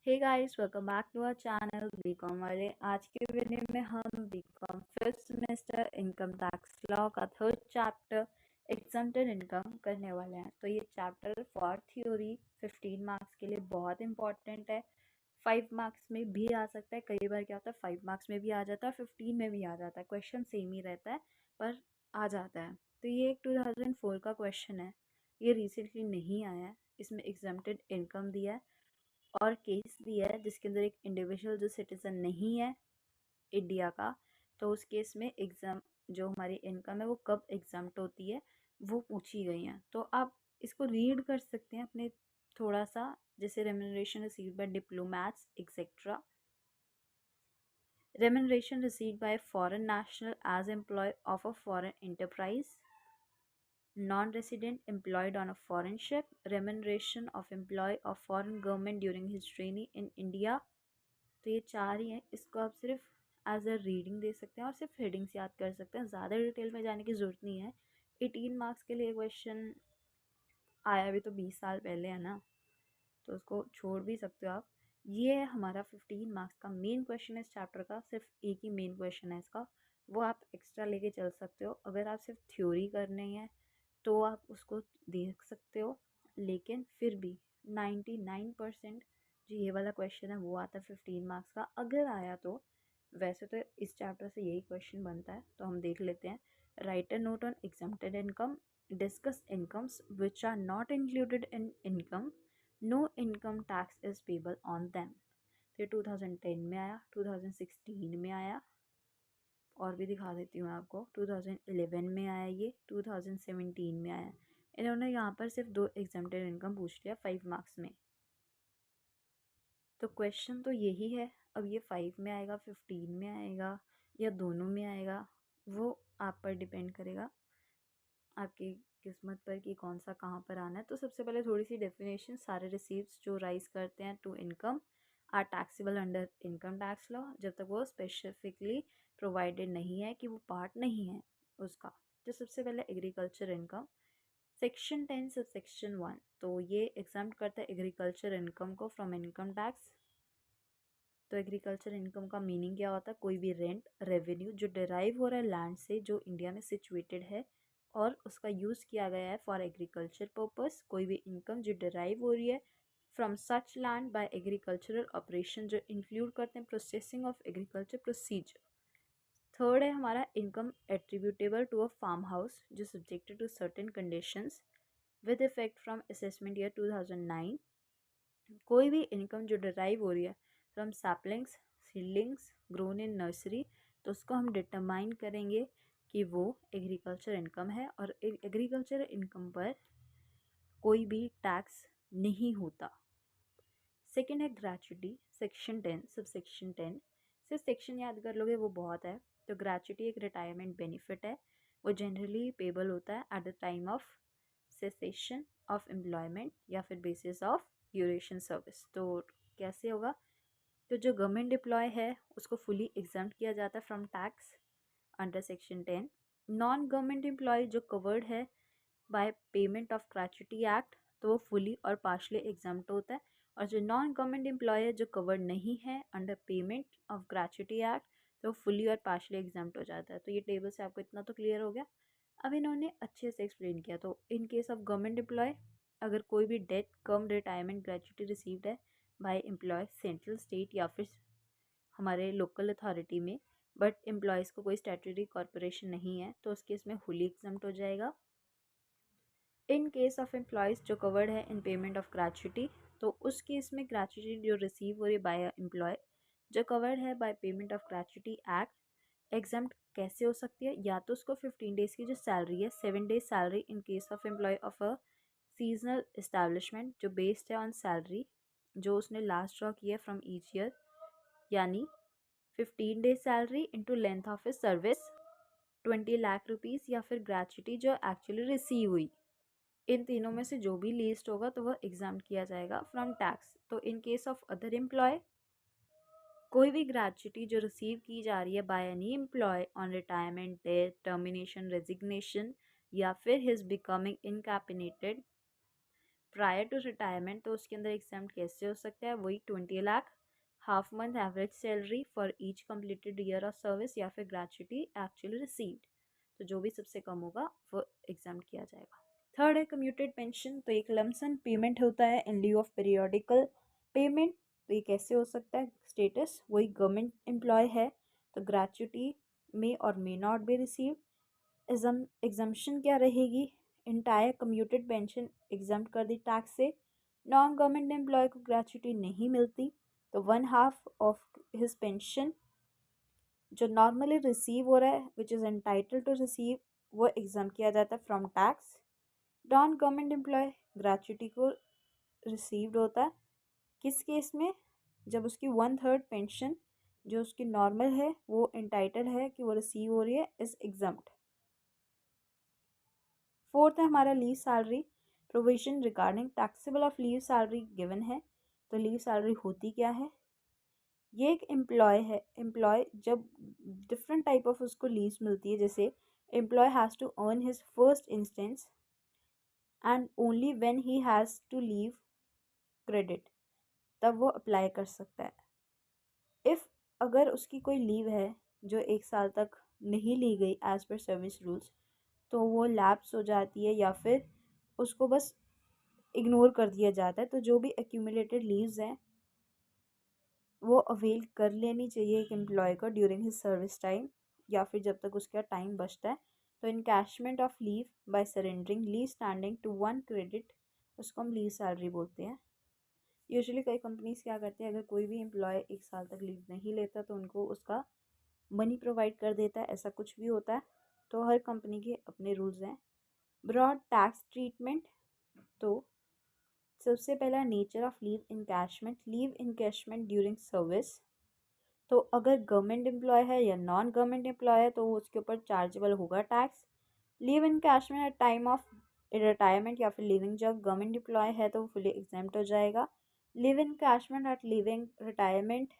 Hey guys, welcome back to our channel BCom वाले। आज के वीडियो में हम BCom fifth semester income tax law का थर्ड चैप्टर एग्जम्प्टेड इनकम करने वाले हैं। तो ये चैप्टर फॉर थ्योरी 15 मार्क्स के लिए बहुत इंपॉर्टेंट है। 5 मार्क्स में भी आ सकता है, कई बार क्या होता है 5 मार्क्स में भी आ जाता है, 15 में भी आ जाता है। क्वेश्चन सेम ही रहता है पर आ जाता है। तो ये एक 2004 का क्वेश्चन है, ये रिसेंटली नहीं आया है। इसमें एग्जम्प्टेड इनकम दिया है और केस दिया है जिसके अंदर एक इंडिविजुअल जो सिटीजन नहीं है इंडिया का, तो उस केस में एग्जाम जो हमारी इनकम है वो कब एग्जाम्प्ट होती है वो पूछी गई हैं। तो आप इसको रीड कर सकते हैं अपने थोड़ा सा, जैसे remuneration received by diplomats etcetera, remuneration received by foreign national as employee of a foreign enterprise, non-resident employed on a foreign ship, remuneration of employee of foreign government during his training in India। तो ये चार ही हैं, इसको आप सिर्फ as a reading दे सकते हैं और सिर्फ हेडिंग्स याद कर सकते हैं, ज़्यादा डिटेल में जाने की ज़रूरत नहीं है। 18 मार्क्स के लिए क्वेश्चन आया भी तो 20 साल पहले है ना, तो उसको छोड़ भी सकते हो आप। ये है हमारा 15 मार्क्स का मेन क्वेश्चन है इस चैप्टर का, सिर्फ एक ही मेन क्वेश्चन है इसका, वो आप एक्स्ट्रा लेके चल सकते हो। अगर आप सिर्फ थ्योरी करनी है तो आप उसको देख सकते हो, लेकिन फिर भी 99% जो ये वाला क्वेश्चन है वो आता है 15 मार्क्स का, अगर आया तो। वैसे तो इस चैप्टर से यही क्वेश्चन बनता है, तो हम देख लेते हैं। Write a note on exempted income, discuss incomes which are not included in income, no income tax is payable on them. तो ये 2010 में आया, 2016 में आया, और भी दिखा देती हूँ आपको, 2011 में आया, ये 2017 में आया। इन्होंने यहाँ पर सिर्फ 2 एग्जम्प्टेड इनकम पूछ लिया 5 मार्क्स में। तो क्वेश्चन तो यही है। अब ये 5 में आएगा, 15 में आएगा या दोनों में आएगा, वो आप पर डिपेंड करेगा, आपकी किस्मत पर कि कौन सा कहाँ पर आना है। तो सबसे पहले थोड़ी सी डेफिनेशन, सारे रिसीव्स जो राइज करते हैं to income are taxable under income tax law, जब तक वो स्पेसिफिकली प्रोवाइडेड नहीं है कि वो पार्ट नहीं है उसका। तो सबसे पहले agriculture income, section 10 sub section 1, तो ये एग्जाम्प्ट करता है एग्रीकल्चर इनकम को फ्रॉम इनकम टैक्स। तो एग्रीकल्चर इनकम का मीनिंग क्या होता है? कोई भी रेंट रेवेन्यू जो डिराइव हो रहा है लैंड से, जो इंडिया में सिचुएटेड है और उसका यूज़ किया गया है फॉर एग्रीकल्चर पर्पस। कोई भी इनकम जो डिराइव हो रही है from such land by agricultural operation, जो इंक्लूड करते हैं processing of agriculture procedure. Third है हमारा income attributable to a farm house, जो subjected to certain conditions with effect from assessment year 2009। कोई भी इनकम जो डिराइव हो रही है from saplings seedlings grown in nursery, तो उसको हम डिटरमाइन करेंगे कि वो एग्रीकल्चर इनकम है, और एग्रीकल्चर इनकम पर कोई भी टैक्स नहीं होता। सेकेंड है ग्रेचुटी, सेक्शन 10 सब सेक्शन 10, सिर्फ सेक्शन याद कर लोगे वो बहुत है। तो ग्रेचुटी एक रिटायरमेंट बेनिफिट है, वो जनरली पेबल होता है at the time of cessation of employment या फिर बेसिस ऑफ ड्यूरेशन सर्विस। तो कैसे होगा? तो जो गवर्नमेंट एम्प्लॉय है उसको फुली एग्जाम्प्ट किया जाता है from tax under section 10। Non government employee जो कवर्ड है by payment of gratuity act, तो वो फुली और पार्शली एग्जाम्प्ट होता है। और जो नॉन गवर्नमेंट एम्प्लॉय है जो कवर्ड नहीं है under payment of gratuity act, तो वो फुली और पार्शली एग्जाम्प्ट हो जाता है। तो ये टेबल से आपको इतना तो क्लियर हो गया। अब इन्होंने अच्छे से एक्सप्लेन किया। तो in case of government employee, अगर कोई भी death cum retirement gratuity received है बाय एम्प्लॉय सेंट्रल स्टेट या फिर हमारे लोकल अथॉरिटी में, बट एम्प्लॉयज़ को कोई स्टैट्यूटरी कॉर्पोरेशन नहीं है, तो उस केस में फुली एग्जाम्प्ट हो जाएगा। इन केस ऑफ एम्प्लॉयज़ जो कवर्ड है इन पेमेंट ऑफ ग्रेचुटी, तो उस केस में ग्रेचुटी जो रिसीव हो रही है बाय एम्प्लॉय जो कवर्ड है by payment of gratuity act, exempt कैसे हो सकती है? या तो उसको 15 डेज़ की जो सैलरी है, 7 days salary in case of employee of a seasonal establishment जो बेस्ड है ऑन सैलरी जो उसने लास्ट ड्रॉ किया फ्रॉम ईच ईयर, यानी 15 days salary into length of his service 20 lakh rupees, या फिर ग्रेचुटी जो एक्चुअली रिसीव हुई। इन तीनों में से जो भी लीस्ट होगा तो वह एग्जाम किया जाएगा फ्रॉम टैक्स। तो in case of other employee, कोई भी ग्रेचुटी जो रिसीव की जा रही है by any employee on retirement, death, termination, resignation या फिर his becoming incapacitated, prior to retirement तो उसके अंदर एग्जाम्प्ट कैसे हो सकता है, वही 20 lakh, half month average salary for each completed year of service, या फिर ग्रेचुटी एक्चुअली रिसीव्ड। तो जो भी सबसे कम होगा वो एग्जाम्प्ट किया जाएगा। थर्ड है कम्यूटेड पेंशन। तो एक लमसन पेमेंट होता है इन ल्यू ऑफ पीरियोडिकल पेमेंट। तो ये कैसे हो सकता है, स्टेटस वही गवर्नमेंट एम्प्लॉय है तो ग्रेचुटी मे और may not be receive. Exemption क्या रहेगी, इंटायर कम्यूटेड पेंशन एग्जाम्प्ट कर दी टैक्स से। नॉन गवर्नमेंट एम्प्लॉय को ग्रेचुटी नहीं मिलती तो 1/2 ऑफ हिज पेंशन जो नॉर्मली रिसीव हो रहा है which is entitle to receive वो एग्जाम किया जाता है from tax. Non government employee gratuity को रिसीव्ड होता है किस केस में, जब उसकी 1/3 पेंशन जो उसकी नॉर्मल है वो एंटाइटल है कि वो रिसीव हो रही है इस एग्जाम्प्ट। फोर्थ है हमारा leave salary provision regarding taxable of leave salary given है। तो लीव सैलरी होती क्या है, ये एक एम्प्लॉय जब डिफरेंट टाइप ऑफ उसको लीव्स मिलती है, जैसे employee has to earn his first instance and only when he has to leave credit, तब वो अप्लाई कर सकता है। इफ़ अगर उसकी कोई लीव है जो 1 साल तक नहीं ली गई एज़ पर सर्विस रूल्स, तो वो लैप्स हो जाती है या फिर उसको बस इग्नोर कर दिया जाता है। तो जो भी एक्यूमुलेटेड लीव्स हैं वो अवेल कर लेनी चाहिए एक एम्प्लॉय को ड्यूरिंग हिज सर्विस टाइम या फिर जब तक उसका टाइम बचता है। तो encashment of leave by surrendering leave standing to 1 credit उसको हम लीव सैलरी बोलते हैं। यूजुअली कई कंपनीज क्या करते हैं, अगर कोई भी एम्प्लॉय 1 साल तक लीव नहीं लेता तो उनको उसका मनी प्रोवाइड कर देता है, ऐसा कुछ भी होता है। तो हर कंपनी के अपने रूल्स हैं। Broad tax treatment. तो सबसे पहला nature of leave encashment during service. तो अगर गवर्नमेंट एम्प्लॉय है या नॉन गवर्नमेंट एम्प्लॉय है तो उसके ऊपर चार्जेबल होगा tax. Leave encashment at time of retirement या फिर लिविंग जॉब गवर्नमेंट एम्प्लॉय है तो वो फुली एग्जेम्प्ट हो जाएगा। Leave encashment at leaving retirement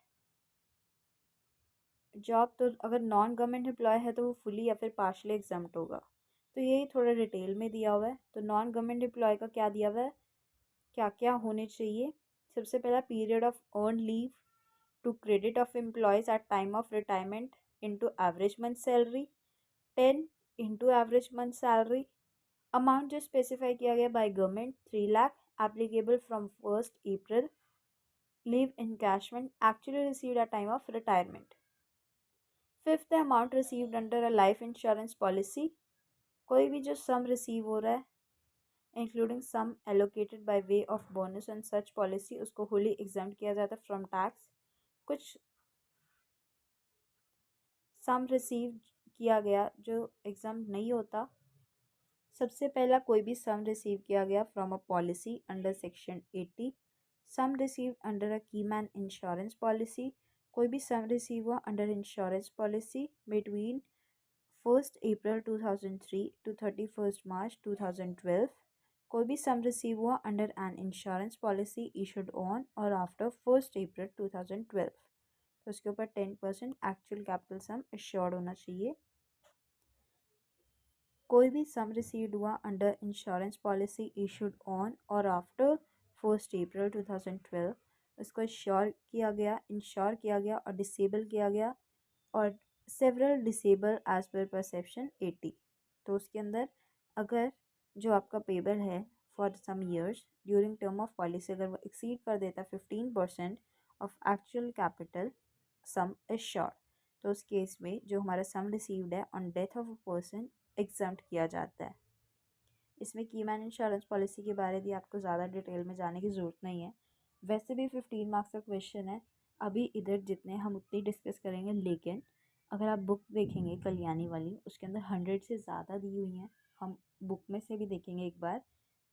job तो अगर नॉन गवर्नमेंट एम्प्लॉय है तो वो फुली या फिर पार्शली एग्जाम्प्ट होगा। तो यही थोड़ा डिटेल में दिया हुआ है। तो नॉन गवर्नमेंट एम्प्लॉय का क्या दिया हुआ है, क्या क्या होने चाहिए। सबसे पहला period of earn leave to credit of employees at time of retirement into average month salary 10 into average month salary. Amount जो स्पेसिफाई किया गया by government 3 lakh applicable from 1 April. Leave encashment actually received at time of retirement. Fifth है amount received under a life insurance policy. कोई भी जो sum receive हो रहा है including sum allocated by way of bonus and such policy उसको Holi exempt किया जाता है फ्रॉम टैक्स। कुछ सम रिसीव किया गया जो एग्जाम नहीं होता। सबसे पहला कोई भी सम रिसीव किया गया from a policy under section 80। Sum receive under a keyman insurance policy. कोई भी सम रिसीव हुआ under insurance policy between 1 April 2003 to 31 March 2012। कोई भी सम रिसीव हुआ under an insurance policy issued on और after 1 April 2012। तो उसके ऊपर 10% एक्चुअल कैपिटल सम एश्योर्ड होना चाहिए। कोई भी सम रिसीव्ड हुआ under insurance policy issued on और आफ्टर 1 अप्रैल 2012 उसको इंश्योर किया गया और डिसेबल किया गया और several disable as per perception 80। तो उसके अंदर अगर जो आपका पेबल है for sum years during term of policy अगर वो एक्सीड कर देता 15% of actual capital sum assured, तो उस केस में जो हमारा सम रिसीव्ड है on death of a person exempt किया जाता है। इसमें की मैन इंश्योरेंस पॉलिसी के बारे में आपको ज़्यादा डिटेल में जाने की ज़रूरत नहीं है, वैसे भी 15 मार्क्स का क्वेश्चन है। अभी इधर जितने हम उतने डिस्कस करेंगे, लेकिन अगर आप बुक देखेंगे कल्याणी वाली उसके अंदर 100 से ज़्यादा दी हुई हैं। हम बुक में से भी देखेंगे एक बार,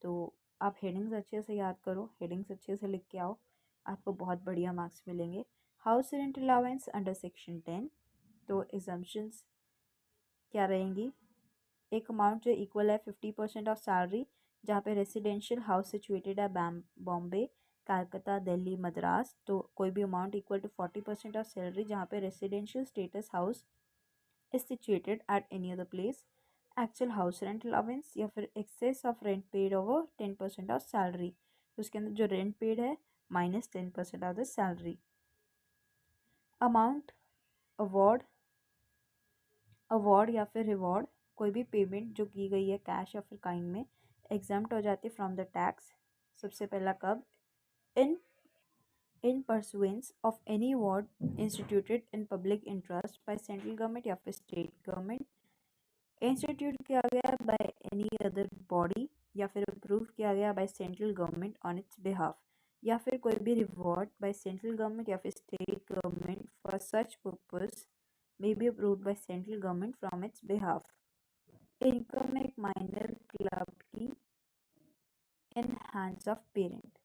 तो आप हेडिंग्स अच्छे से याद करो, हेडिंग्स अच्छे से लिख के आओ, आपको बहुत बढ़िया मार्क्स मिलेंगे। House rent allowance under section 10। तो एग्जम्पशंस क्या रहेंगी, एक अमाउंट जो इक्वल है 50% ऑफ सैलरी जहाँ पे रेसिडेंशियल हाउस सिचुएटेड है बॉम्बे कलकत्ता दिल्ली मद्रास। तो कोई भी amount equal to 40% of salary जहाँ पे residential status house is situated at any other place actual house rent allowance या फिर excess of rent paid over 10% of salary, तो उसके अंदर जो रेंट पेड है minus 10% of the salary. Amount award, award या फिर रिवॉर्ड, कोई भी पेमेंट जो की गई है कैश या फिर काइंड में एग्जाम्प्ट हो जाती है फ्रॉम द टैक्स। सबसे पहला कब, इन pursuance of any award instituted in public interest by central government या फिर स्टेट गवर्नमेंट, इंस्टीट्यूट किया गया बाय एनी अदर बॉडी या फिर अप्रूव किया गया by central government on it's behalf, या फिर कोई भी रिवॉर्ड बाय सेंट्रल गवर्नमेंट या फिर state government for such purpose may be approved by central government from its behalf। Income एक माइनर क्लब की इन हैंड्स ऑफ पेरेंट,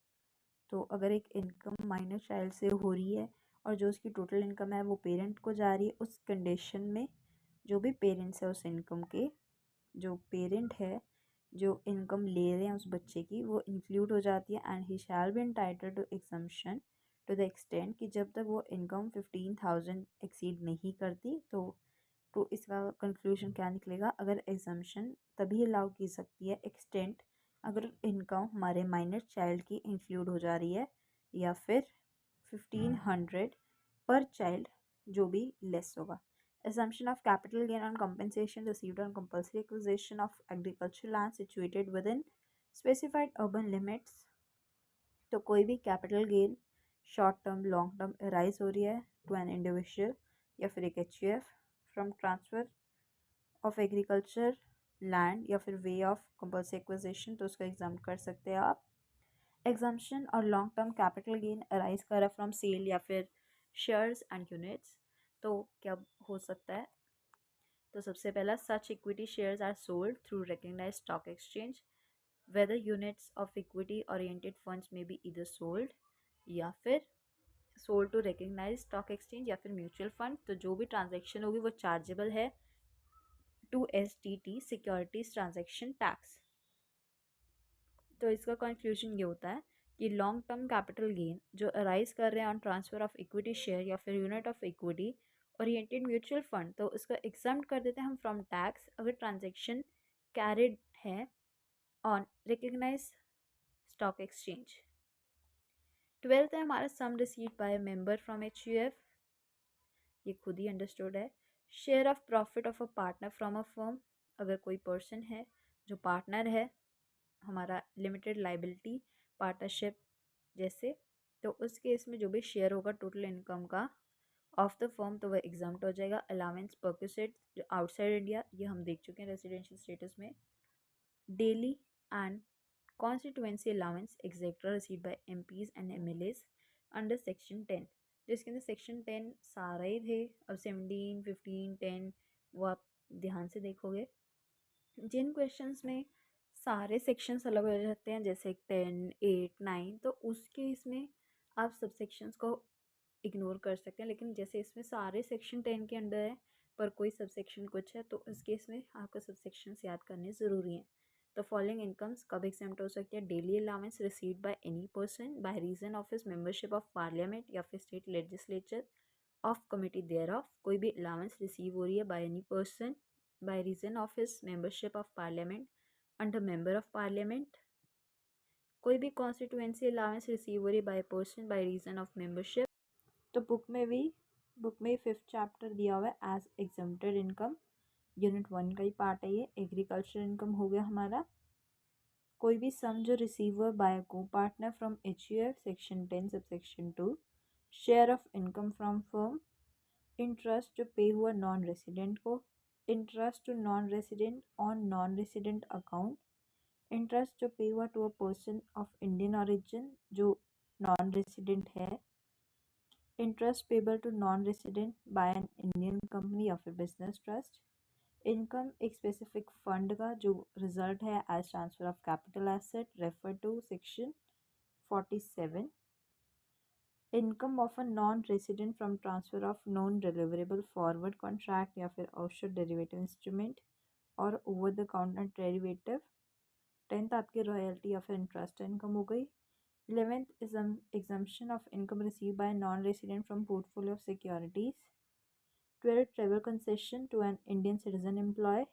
तो अगर एक इनकम माइनर चाइल्ड से हो रही है और जो उसकी टोटल इनकम है वो पेरेंट को जा रही है, उस कंडीशन में जो भी पेरेंट्स है उस इनकम के, जो पेरेंट है जो इनकम ले रहे हैं उस बच्चे की, वो इंक्लूड हो जाती है and he shall be entitled to exemption to the extent कि जब तक वो इनकम 15,000 एक्सीड नहीं करती। तो इसका कंक्लूजन क्या निकलेगा, अगर एग्जम्पशन तभी अलाउ की सकती है एक्सटेंट अगर इनकम हमारे माइनर चाइल्ड की इंक्लूड हो जा रही है या फिर 1500 पर चाइल्ड जो भी लेस होगा। Assumption of capital gain on compensation received on compulsory acquisition of agricultural land situated within specified urban limits, तो कोई भी capital gain short term long term arise हो रही है टू एन इंडिविजुअल या फिर एक HUF from transfer of agriculture land या फिर वे ऑफ कंपल्सरी एक्विजिशन, तो उसको एग्जाम कर सकते हैं आप। एग्जाम्पशन और long term capital gain arise कर रहा है फ्रॉम सेल या फिर शेयर्स एंड यूनिट्स, तो क्या हो सकता है, तो सबसे पहला such equity shares are sold through recognized stock exchange, whether units of equity oriented funds में बी इधर सोल्ड या फिर sold to recognise stock exchange या फिर म्यूचुअल फंड, तो जो भी ट्रांजैक्शन होगी वो चार्जेबल है to STT securities transaction tax. तो इसका कंक्लूजन ये होता है कि लॉन्ग टर्म कैपिटल गेन जो अराइज कर रहे हैं on transfer of equity share या फिर unit of equity oriented mutual fund, तो इसको एग्जम्प्ट कर देते हैं हम फ्रॉम टैक्स अगर ट्रांजैक्शन कैरिड है on recognise stock exchange. 12th है हमारा sum received by member from HUF, ये खुद ही अंडरस्टूड है। Share of profit of a partner from a firm, अगर कोई पर्सन है जो पार्टनर है हमारा लिमिटेड लाइबिलिटी पार्टनरशिप जैसे, तो उस केस में जो भी शेयर होगा टोटल इनकम का ऑफ द फर्म तो वह एग्जाम्प्ट हो जाएगा। अलाउंस परक्यूसेट जो आउटसाइड इंडिया, ये हम देख चुके हैं रेजिडेंशियल स्टेटस में। Daily and constituency allowance etcetera received by MPs and MLAs under section 10, जिसके अंदर सेक्शन 10 सारे ही थे, अब 17, 15, 10 वो आप ध्यान से देखोगे। जिन क्वेश्चंस में सारे सेक्शंस अलग हो जाते हैं जैसे 10, 8, 9, तो उस केस में आप सब सेक्शंस को इग्नोर कर सकते हैं, लेकिन जैसे इसमें सारे सेक्शन 10 के अंडर है पर कोई सब सेक्शन कुछ है, तो उस केस में आपको सब सेक्शंस याद करने ज़रूरी हैं। तो फॉलोइंग इनकम्स कब एग्जेम्प्ट हो सकती है, daily allowance received by any person by reason of his membership of parliament या फिर state legislature of committee thereof, कोई भी अलाउंस रिसीव हो रही है by any person by reason of his membership of parliament under member of parliament, कोई भी constituency allowance receive हो रही है by person by reason of membership, तो बुक में 5th चैप्टर दिया हुआ है एज एग्जम्प्टेड इनकम, यूनिट 1 का ही पार्ट है ये। एग्रीकल्चर इनकम हो गया हमारा। कोई भी सम जो रिसीव हुआ बाय को partner from HUF section 10 sub section 2, share of income from firm, interest जो पे हुआ नॉन रेसिडेंट को, interest to non resident on non resident account, interest जो पे हुआ to a person of Indian origin जो non resident है, interest payable to non resident by an Indian company या फिर business trust, income एक specific fund का जो result है as transfer of capital asset refer to section 47, income of a non resident from transfer of non deliverable forward contract या फिर offshore derivative instrument और over the counter derivative. 10th आपकी royalty या फिर interest income हो गई। 11th is exemption of income received by a non-resident from portfolio of securities. 12th travel concession to an Indian citizen employee.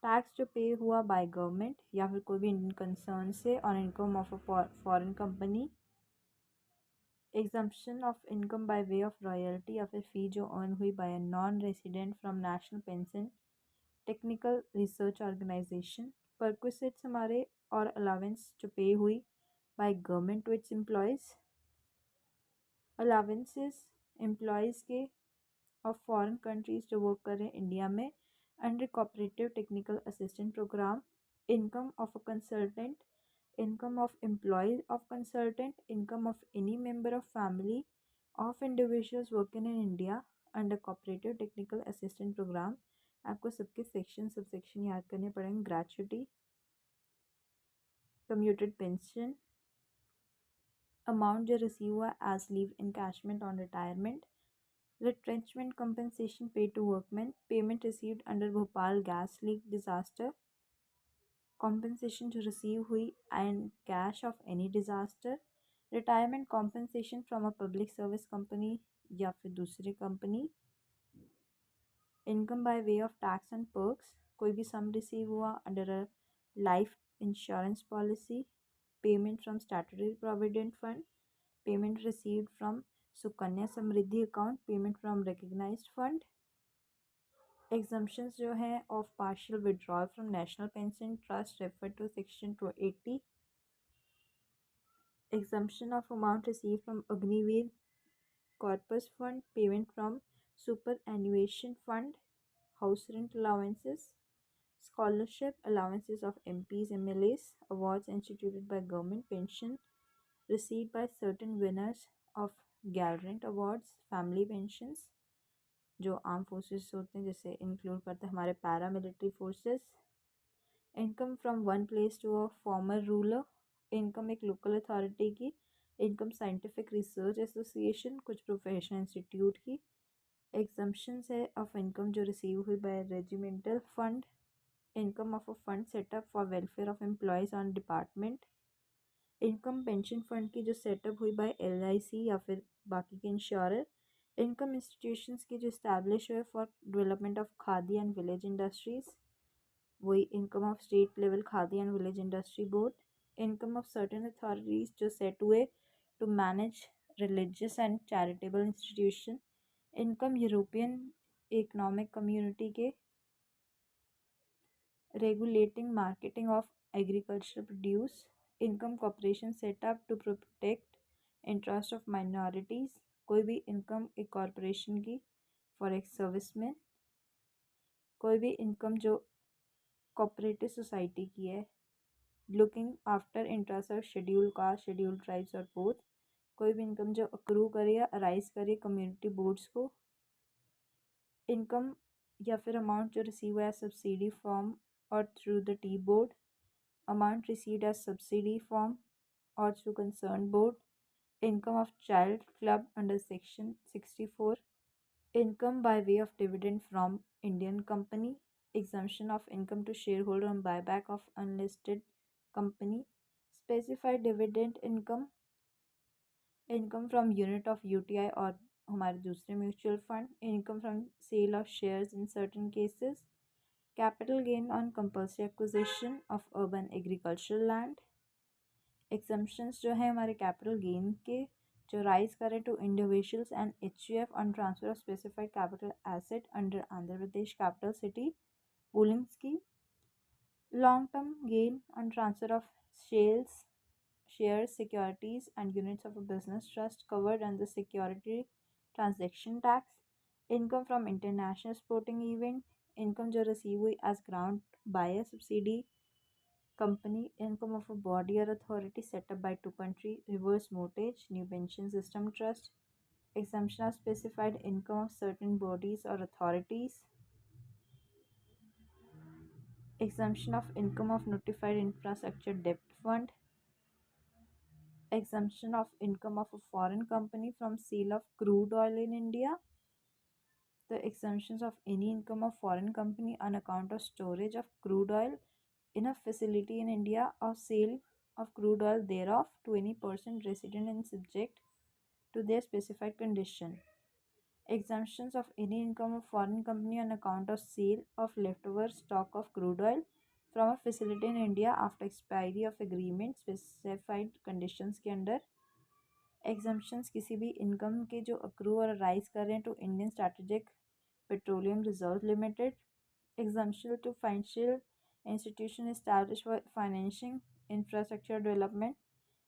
Tax जो pay हुआ by government या फिर कोई भी इंडियन कंसर्न से on income of a foreign company. Exemption of income by way of royalty या फिर fee जो अर्न हुई by a non resident from national pension technical research organisation. Perquisites हमारे और अलावेंस जो पे हुई by government to its employees. Allowances employees के of foreign countries जो वर्क कर रहे हैं इंडिया में under cooperative technical assistant programme. Income of a consultant, income of employees of consultant, income of any member of family of individuals working in India under cooperative technical assistant programme. आपको सबके section sub section याद करने पड़ेंगे। Gratuity, commuted pension, amount जो receive हुआ as leave encashment on retirement, retrenchment compensation paid to workmen, payment received under Bhopal gas leak disaster, compensation जो receive हुई and cash of any disaster, retirement compensation from a public service company या फिर दूसरी company, income by way of tax and perks, कोई भी sum receive हुआ under a life insurance policy, payment from statutory provident fund, payment received from Sukanya Samriddhi account, payment from recognised fund. Exemptions जो हैं of partial withdrawal from national pension trust refer to section 280। Exemption of amount receive from Agniveer corpus fund, payment from super एन्युएशन fund, house rent allowances, scholarship allowances of MPs, MLAs, awards instituted by government, pension received by certain winners of Gallant awards, family pensions जो arm forces होते हैं जैसे include करते हैं हमारे para military forces, income from one place to a former ruler, income एक local authority की, income scientific research association कुछ प्रोफेशनल इंस्टीट्यूट की। एग्जम्पशंस है ऑफ इनकम जो रिसीव हुई by regimental fund, income of a fund set up for welfare of employees on department, income pension fund की जो setup हुई बाय LIC या फिर बाकी के इंश्योरर, इनकम इंस्टीट्यूशंस की जो इस्टेब्लिश हुए for development of khadi and village industries, वही income of state level khadi and village industry board, income of certain authorities जो सेट हुए to manage religious and charitable institution, income European economic community के regulating marketing of agricultural produce, income corporation set up to protect interest of minorities, कोई भी income एक corporation की for एक serviceman, कोई भी इनकम जो कोऑपरेटिव सोसाइटी की है looking after interest of schedule caste, schedule tribes और बोथ, कोई भी इनकम जो अक्रू करे या अराइज करे कम्युनिटी बोर्ड्स को, इनकम या फिर अमाउंट जो रिसीव हुआ है सब्सिडी फॉर्म और through the tea board, amount received as subsidy form or through concerned board, income of child club under section 64, income by way of dividend from Indian company, exemption of income to shareholder on buyback of unlisted company, specified dividend income, income from unit of UTI और हमारे दूसरे mutual fund, income from sale of shares in certain cases, capital gain on compulsory acquisition of urban agricultural land। exemptions जो है हमारे capital gain के जो rise करें to individuals and HUF on transfer of specified capital asset under Andhra Pradesh capital city pooling scheme, long term gain on transfer of shares, securities and units of a business trust covered under security transaction tax, income from international sporting event, income जो receive हुई as grant by subsidy company, income of a body और authority setup by to country reverse mortgage new pension system trust, exemption of specified income of certain bodies और authorities, exemption of income of notified infrastructure डेप्ट fund, exemption of income of a foreign company from sale of crude oil in India, the exemptions of any income of foreign company on account of storage of crude oil in a facility in India or sale of crude oil thereof to any person resident and subject to their specified condition, Exemptions of any income of foreign company on account of sale of leftover stock of crude oil from a facility in India after expiry of agreement specified conditions के under. Exemptions किसी भी income के जो accrue और rise कर रहे हैं to Indian strategic petroleum reserve limited. Exemption to financial institution establish for financing infrastructure development.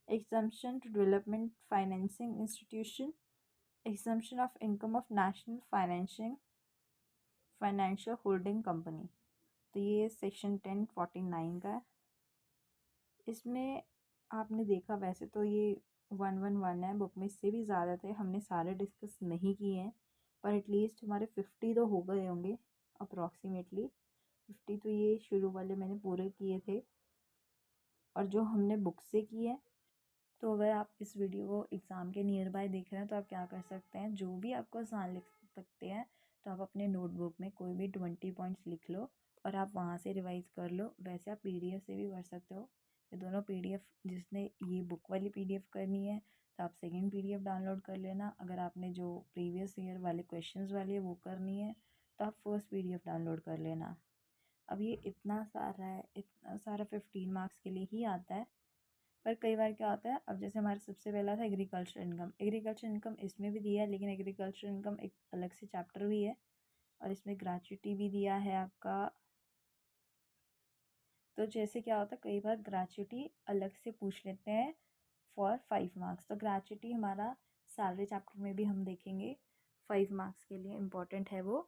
Exemption to development financing institution. Exemption of income of national financial holding company. तो ये section 1049 का है। इसमें आपने देखा वैसे तो ये 111 है, बुक में इससे भी ज़्यादा थे, हमने सारे डिस्कस नहीं किए हैं, पर एटलीस्ट हमारे 50 तो हो गए होंगे अप्रॉक्सीमेटली। 50 तो ये शुरू वाले मैंने पूरे किए थे और जो हमने बुक से किए हैं। तो अगर आप इस वीडियो को एग्ज़ाम के नियर बाय देख रहे हैं तो आप क्या कर सकते हैं, जो भी आपको आसान लिख सकते हैं तो आप अपने नोटबुक में कोई भी 20 पॉइंट्स लिख लो और आप वहाँ से रिवाइज़ कर लो। वैसे आप पीडीएफ से भी कर सकते हो। ये दोनों पीडीएफ, जिसने ये बुक वाली पीडीएफ करनी है तो आप सेकंड पीडीएफ डाउनलोड कर लेना। अगर आपने जो प्रीवियस ईयर वाले क्वेश्चंस वाली है वो करनी है तो आप फर्स्ट पीडीएफ डाउनलोड कर लेना। अब ये इतना सारा 15 मार्क्स के लिए ही आता है। पर कई बार क्या होता है, अब जैसे हमारा सबसे पहला था एग्रीकल्चर इनकम। एग्रीकल्चर इनकम इसमें भी दिया है, लेकिन एग्रीकल्चर इनकम एक अलग से चैप्टर भी है और इसमें ग्रेच्युटी भी दिया है आपका। तो जैसे क्या होता है, कई बार ग्रेच्युटी अलग से पूछ लेते हैं फॉर 5 मार्क्स। तो ग्रेच्युटी हमारा सैलरी चैप्टर में भी हम देखेंगे, 5 मार्क्स के लिए इम्पोर्टेंट है वो।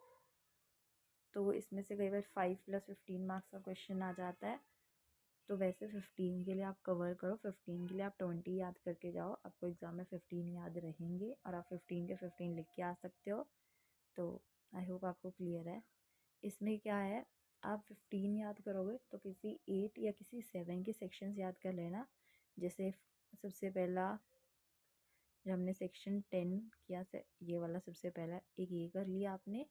तो इसमें से कई बार 5 + 15 मार्क्स का क्वेश्चन आ जाता है। तो वैसे 15 के लिए आप कवर करो, 15 के लिए आप 20 याद करके जाओ, आपको एग्ज़ाम में 15 याद रहेंगे और आप 15 के 15 लिख के आ सकते हो। तो आई होप आपको क्लियर है। इसमें क्या है, आप 15 याद करोगे तो किसी 8 या किसी 7 के सेक्शंस याद कर लेना। जैसे सबसे पहला जब हमने सेक्शन 10 किया से ये वाला सबसे पहला एक ये कर लिया आपने।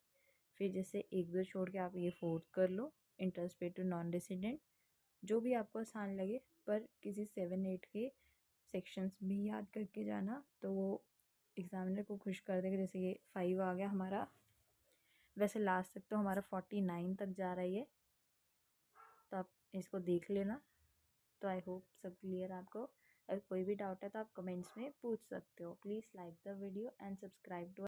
फिर जैसे 1-2 छोड़ के आप ये 4th कर लो, interest paid to non resident. जो भी आपको आसान लगे, पर किसी 7-8 के सेक्शंस भी याद करके जाना तो वो एग्ज़ामिनर को खुश कर देगा। जैसे ये 5 आ गया हमारा। वैसे लास्ट तक तो हमारा 49 तक जा रहा है ये, तो आप इसको देख लेना। तो आई होप सब क्लियर आपको। अगर कोई भी डाउट है तो आप कमेंट्स में पूछ सकते हो। Please like the video and subscribe to